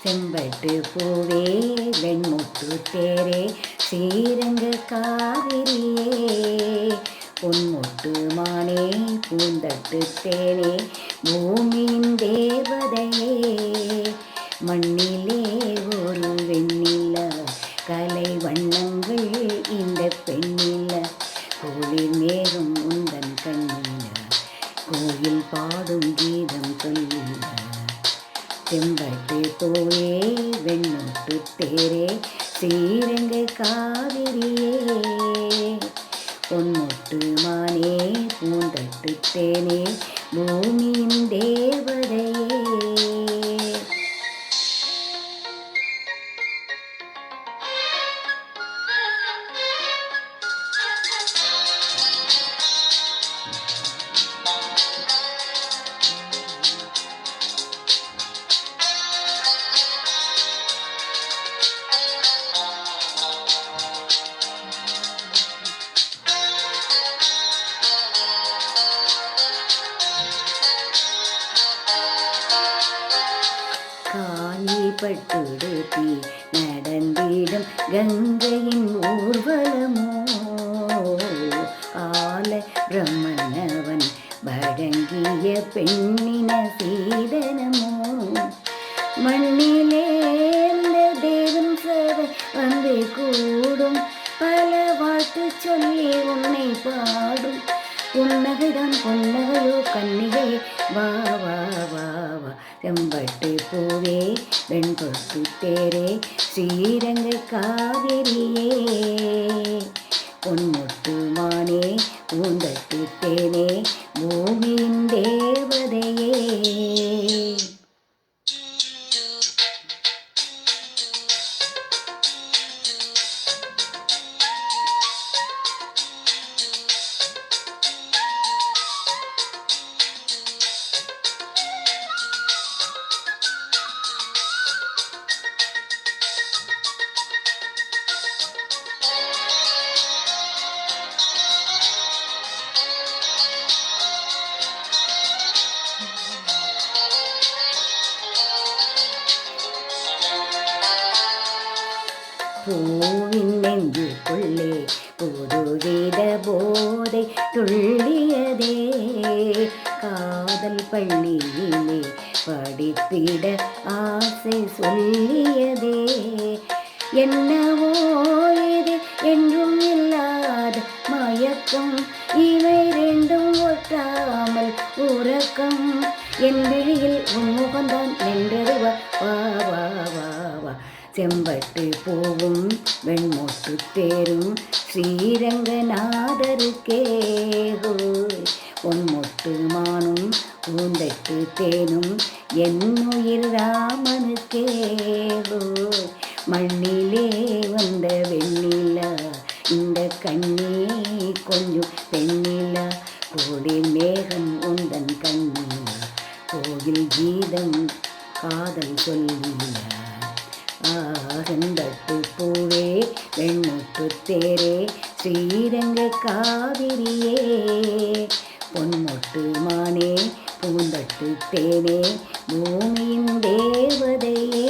செம்பட்டு பூவே வெண்முட்டு தேரே ஸ்ரீரங்க காவிரியே பொன்முட்டு மானே பூந்தட்டு தேனே பூமியின் தேவதையே மண்ணிலே ஒரு வெண்ணிலா கலை வண்ணங்கள் இந்த பெண்ணில கோவில் மேகம் உந்தன் கண்ணில கோயில் பாடும் கீதம் சொல்லில செம்பட்டு பூவே வெண்முட்டு தேரே ஸ்ரீரங்க காவிரியே பொன்முட்டு மானே பூந்தட்டு தேனே பூமியின் தேவதையே பட்டுடுத்தி நடந்திடும் கங்கையின் ஊர்வலமோ ஆல பிரம்மணவன் வழங்கிய பெண்ணின சீதனமோ மண்ணிலேந்த தேவன் சபை வந்து கூடும் பல வாழ்த்து சொல்லி உன்னை பாடும் புன்னகைதான் பொன்னகையோ கண்ணிகை வா வா வா வா செம்பட்டு பூவே வெண்பொட்டு தேரே ஸ்ரீரங்க காவிரியே பொன்முட்டு மானே பூந்தட்டு தேனே பூமியின் தேவதையே பூவின் நெஞ்சுக்குள்ளே புதுவித போதை துள்ளியதே காதல் பள்ளியிலே படிப்பிட ஆசை சொல்லியதே என்னவோ இது என்றும் இல்லாத மயக்கம் இவை ரெண்டும் ஒட்டாமல் உறக்கம் என் விழியில் உன்முகந்தான் நின்றது வா வா வா வா செம்பட்டு பூவும் வெண்முட்டு தேரும் ஸ்ரீரங்கநாதருக்கே பொன்முட்டு மானும் பூந்தட்டு தேனும் என்னுயிர் ராமனுக்கே மண்ணிலே வந்த வெண்ணிலா இந்த கண்ணே கொஞ்சம் பெண்ணிலா கோடி மேகம் உந்தன் கண்ணிலா கோயில் கீதம் காதல் சொல்லிலா செம்பட்டு பூவே வெண்முட்டு தேரே ஸ்ரீரங்க காவிரியே பொன்முட்டு மானே பூந்தட்டு தேனே பூமியின் தேவதையே